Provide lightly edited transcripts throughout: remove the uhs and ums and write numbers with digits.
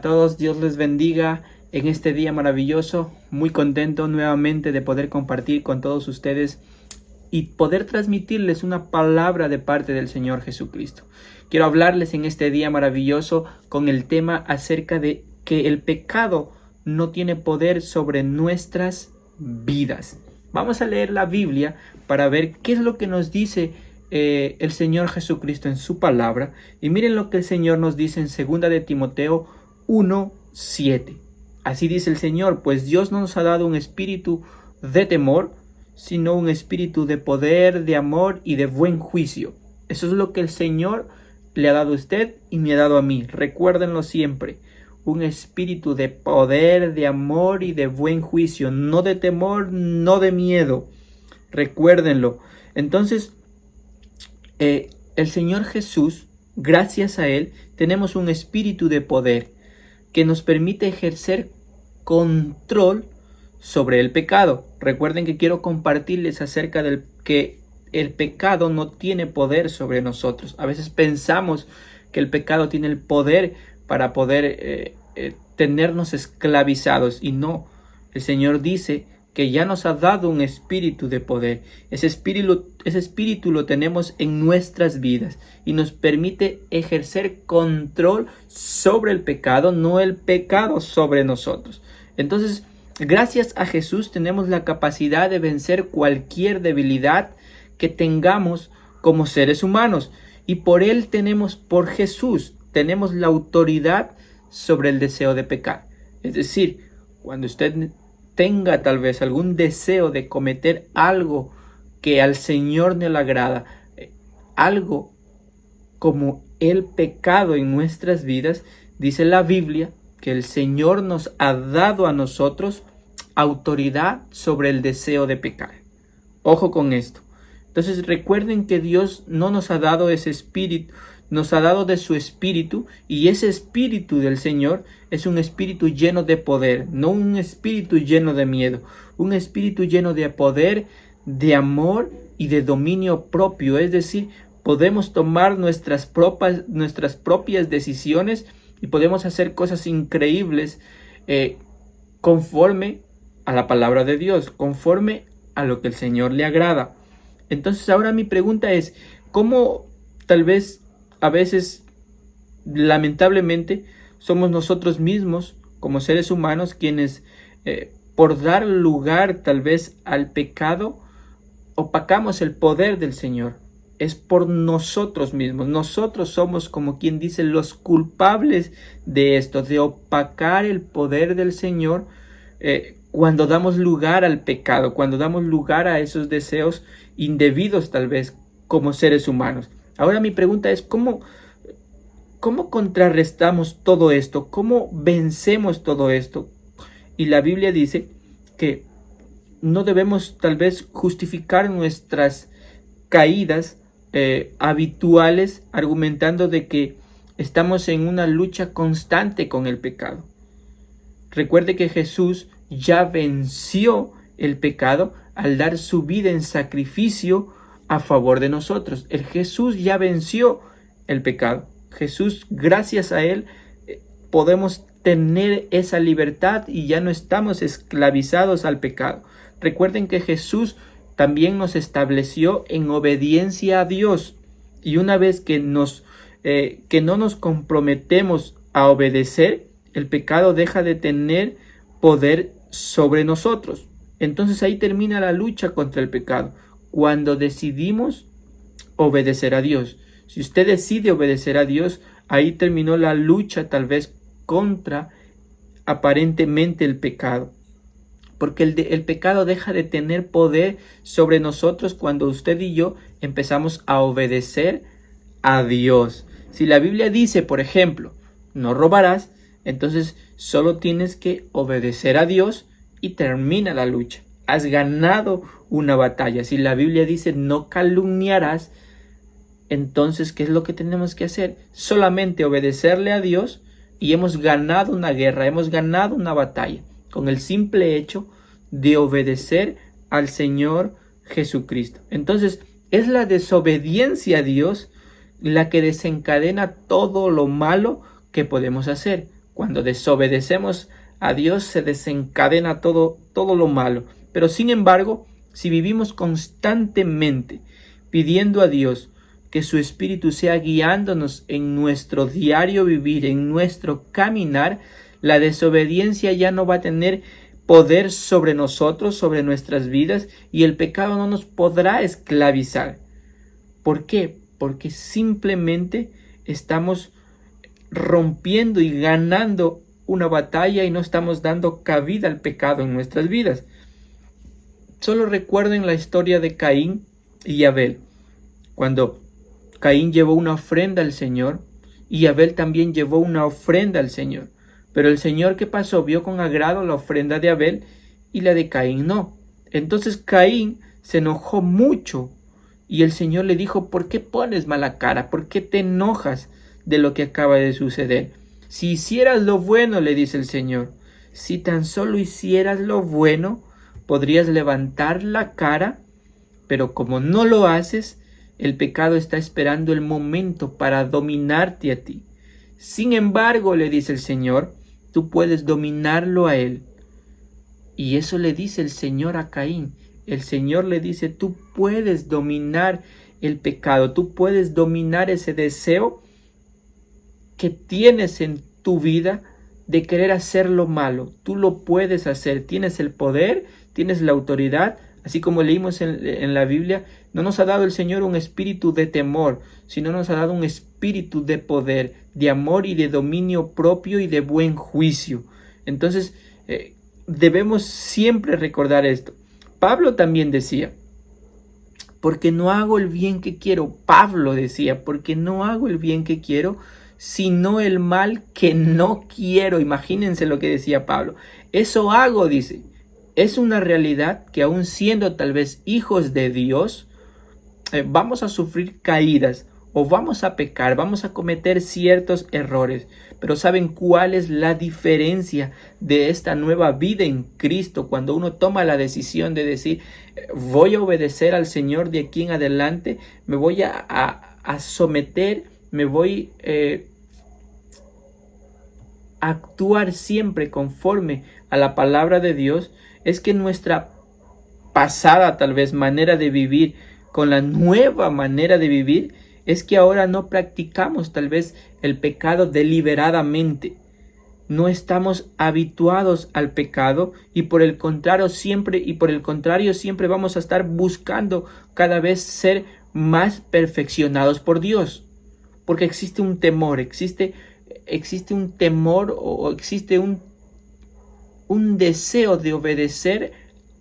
a todos, Dios les bendiga en este día maravilloso. Muy contento nuevamente de poder compartir con todos ustedes y poder transmitirles una palabra de parte del Señor Jesucristo. Quiero hablarles en este día maravilloso con el tema acerca de que el pecado no tiene poder sobre nuestras vidas. Vamos a leer la Biblia para ver qué es lo que nos dice el Señor Jesucristo en su palabra. Y miren lo que el Señor nos dice en 2 de Timoteo 1:7. Así dice el Señor: pues Dios no nos ha dado un espíritu de temor, sino un espíritu de poder, de amor y de buen juicio. Eso es lo que el Señor le ha dado a usted y me ha dado a mí. Recuérdenlo siempre. Un espíritu de poder, de amor y de buen juicio. No de temor, no de miedo. Recuérdenlo. Entonces, el Señor Jesús, gracias a Él, tenemos un espíritu de poder que nos permite ejercer control sobre el pecado. Recuerden que quiero compartirles acerca del que el pecado no tiene poder sobre nosotros. A veces pensamos que el pecado tiene el poder para poder tenernos esclavizados, y no. El Señor dice que ya nos ha dado un espíritu de poder. Ese espíritu lo tenemos en nuestras vidas y nos permite ejercer control sobre el pecado, no el pecado sobre nosotros. Entonces, gracias a Jesús tenemos la capacidad de vencer cualquier debilidad que tengamos como seres humanos, y por Jesús tenemos la autoridad sobre el deseo de pecar. Es decir, cuando usted tenga tal vez algún deseo de cometer algo que al Señor no le agrada, algo como el pecado en nuestras vidas, dice la Biblia que el Señor nos ha dado a nosotros autoridad sobre el deseo de pecar. Ojo con esto. Entonces recuerden que Dios no nos ha dado ese espíritu, nos ha dado de su espíritu, y ese espíritu del Señor es un espíritu lleno de poder, no un espíritu lleno de miedo, un espíritu lleno de poder, de amor y de dominio propio. Es decir, podemos tomar nuestras propias decisiones y podemos hacer cosas increíbles conforme a la palabra de Dios, conforme a lo que el Señor le agrada. Entonces ahora mi pregunta es, ¿cómo tal vez a veces, lamentablemente, somos nosotros mismos como seres humanos quienes por dar lugar tal vez al pecado opacamos el poder del Señor? Es por nosotros mismos. Nosotros somos, como quien dice, los culpables de esto, de opacar el poder del Señor cuando damos lugar al pecado, cuando damos lugar a esos deseos indebidos tal vez como seres humanos. Ahora mi pregunta es, ¿cómo contrarrestamos todo esto? ¿Cómo vencemos todo esto? Y la Biblia dice que no debemos tal vez justificar nuestras caídas habituales argumentando de que estamos en una lucha constante con el pecado. Recuerde que Jesús ya venció el pecado al dar su vida en sacrificio a favor de nosotros. Jesús ya venció el pecado. Jesús, gracias a Él, podemos tener esa libertad y ya no estamos esclavizados al pecado. Recuerden que Jesús también nos estableció en obediencia a Dios. Y una vez que no nos comprometemos a obedecer, el pecado deja de tener poder sobre nosotros. Entonces ahí termina la lucha contra el pecado, cuando decidimos obedecer a Dios. Si usted decide obedecer a Dios, ahí terminó la lucha tal vez contra aparentemente el pecado. Porque el pecado deja de tener poder sobre nosotros cuando usted y yo empezamos a obedecer a Dios. Si la Biblia dice, por ejemplo, no robarás, entonces solo tienes que obedecer a Dios y termina la lucha. Has ganado una batalla. Si la Biblia dice no calumniarás, entonces ¿qué es lo que tenemos que hacer? Solamente obedecerle a Dios y hemos ganado una guerra, hemos ganado una batalla con el simple hecho de obedecer al Señor Jesucristo. Entonces es la desobediencia a Dios la que desencadena todo lo malo que podemos hacer. Cuando desobedecemos a Dios se desencadena todo lo malo. Pero sin embargo, si vivimos constantemente pidiendo a Dios que su Espíritu sea guiándonos en nuestro diario vivir, en nuestro caminar, la desobediencia ya no va a tener poder sobre nosotros, sobre nuestras vidas, y el pecado no nos podrá esclavizar. ¿Por qué? Porque simplemente estamos rompiendo y ganando una batalla y no estamos dando cabida al pecado en nuestras vidas. Solo recuerden la historia de Caín y Abel. Cuando Caín llevó una ofrenda al Señor y Abel también llevó una ofrenda al Señor. Pero el Señor, ¿qué pasó? Vio con agrado la ofrenda de Abel y la de Caín no. Entonces Caín se enojó mucho y el Señor le dijo: ¿por qué pones mala cara? ¿Por qué te enojas de lo que acaba de suceder? Si hicieras lo bueno, le dice el Señor, si tan solo hicieras lo bueno, podrías levantar la cara, pero como no lo haces, el pecado está esperando el momento para dominarte a ti. Sin embargo, le dice el Señor, tú puedes dominarlo a él. Y eso le dice el Señor a Caín. El Señor le dice: tú puedes dominar el pecado, tú puedes dominar ese deseo que tienes en tu vida de querer hacer lo malo. Tú lo puedes hacer, tienes el poder, tienes la autoridad. Así como leímos en la Biblia, no nos ha dado el Señor un espíritu de temor, sino nos ha dado un espíritu de poder, de amor y de dominio propio y de buen juicio. Entonces, debemos siempre recordar esto. Pablo también decía: porque no hago el bien que quiero. Pablo decía: porque no hago el bien que quiero, sino el mal que no quiero. Imagínense lo que decía Pablo. Eso hago, dice. Es una realidad que aún siendo tal vez hijos de Dios, vamos a sufrir caídas o vamos a pecar, vamos a cometer ciertos errores. Pero ¿saben cuál es la diferencia de esta nueva vida en Cristo? Cuando uno toma la decisión de decir: voy a obedecer al Señor de aquí en adelante, me voy a someter, me voy a actuar siempre conforme a la palabra de Dios. Es que nuestra pasada tal vez manera de vivir con la nueva manera de vivir es que ahora no practicamos tal vez el pecado deliberadamente. No estamos habituados al pecado y por el contrario siempre vamos a estar buscando cada vez ser más perfeccionados por Dios. Porque existe un temor, existe un temor o existe un deseo de obedecer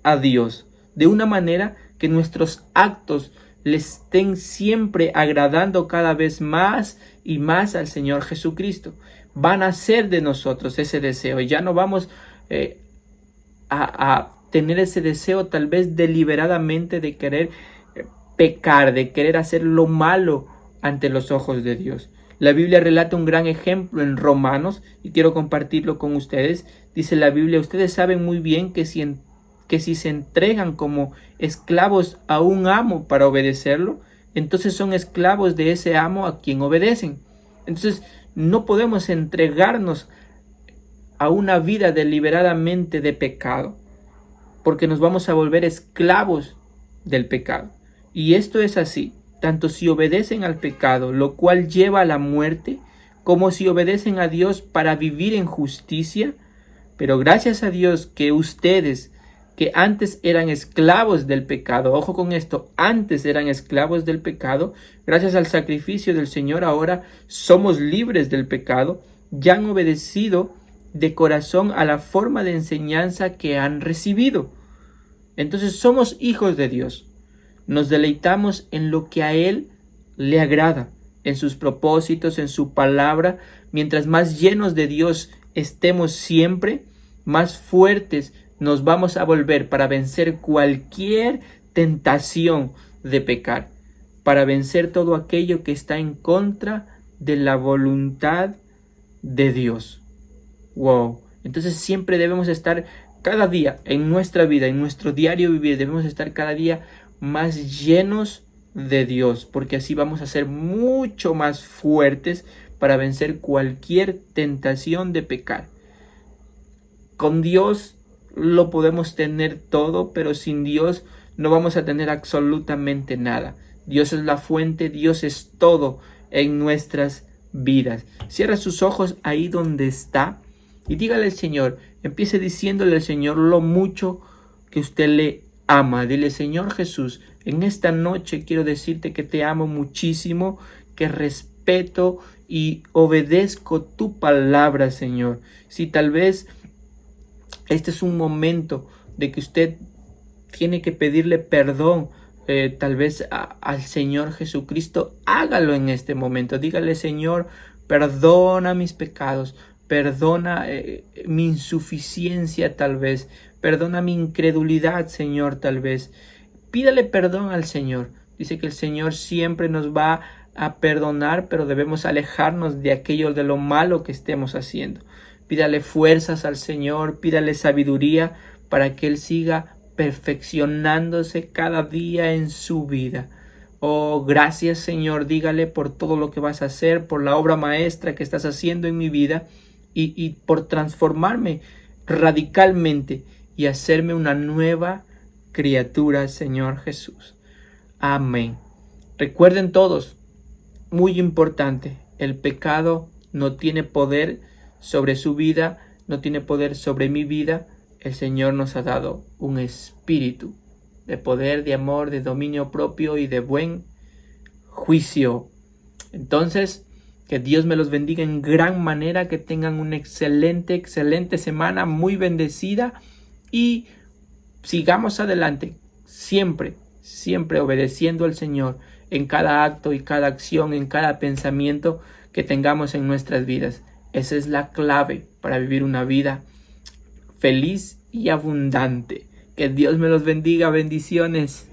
a Dios de una manera que nuestros actos le estén siempre agradando cada vez más y más al Señor Jesucristo. Van a ser de nosotros ese deseo y ya no vamos a tener ese deseo tal vez deliberadamente de querer pecar, de querer hacer lo malo ante los ojos de Dios. La Biblia relata un gran ejemplo en Romanos y quiero compartirlo con ustedes. Dice la Biblia: ustedes saben muy bien que si se entregan como esclavos a un amo para obedecerlo, entonces son esclavos de ese amo a quien obedecen. Entonces no podemos entregarnos a una vida deliberadamente de pecado, porque nos vamos a volver esclavos del pecado. Y esto es así, tanto si obedecen al pecado, lo cual lleva a la muerte, como si obedecen a Dios para vivir en justicia. Pero gracias a Dios que ustedes, que antes eran esclavos del pecado, ojo con esto, antes eran esclavos del pecado, gracias al sacrificio del Señor ahora somos libres del pecado, ya han obedecido de corazón a la forma de enseñanza que han recibido. Entonces somos hijos de Dios. Nos deleitamos en lo que a Él le agrada, en sus propósitos, en su palabra. Mientras más llenos de Dios estemos siempre, más fuertes nos vamos a volver para vencer cualquier tentación de pecar, para vencer todo aquello que está en contra de la voluntad de Dios. Wow. Entonces siempre debemos estar cada día en nuestra vida, en nuestro diario vivir, debemos estar cada día más llenos de Dios, porque así vamos a ser mucho más fuertes para vencer cualquier tentación de pecar. Con Dios lo podemos tener todo, pero sin Dios no vamos a tener absolutamente nada. Dios es la fuente, Dios es todo en nuestras vidas. Cierra sus ojos ahí donde está y dígale al Señor, empiece diciéndole al Señor lo mucho que usted le ama. Dile: Señor Jesús, en esta noche quiero decirte que te amo muchísimo, que respeto y obedezco tu palabra, Señor. Si tal vez este es un momento de que usted tiene que pedirle perdón, tal vez al Señor Jesucristo, hágalo en este momento. Dígale: Señor, perdona mis pecados, perdona mi insuficiencia tal vez, perdona mi incredulidad, Señor, tal vez. Pídale perdón al Señor. Dice que el Señor siempre nos va a perdonar, pero debemos alejarnos de aquello, de lo malo que estemos haciendo. Pídale fuerzas al Señor, pídale sabiduría para que Él siga perfeccionándose cada día en su vida. Oh, gracias, Señor, dígale por todo lo que vas a hacer, por la obra maestra que estás haciendo en mi vida y por transformarme radicalmente y hacerme una nueva criatura, Señor Jesús. Amén. Recuerden todos, muy importante, el pecado no tiene poder sobre su vida, no tiene poder sobre mi vida. El Señor nos ha dado un espíritu de poder, de amor, de dominio propio y de buen juicio. Entonces, que Dios me los bendiga en gran manera, que tengan una excelente semana, muy bendecida, y sigamos adelante, siempre obedeciendo al Señor en cada acto y cada acción, en cada pensamiento que tengamos en nuestras vidas. Esa es la clave para vivir una vida feliz y abundante. Que Dios me los bendiga. Bendiciones.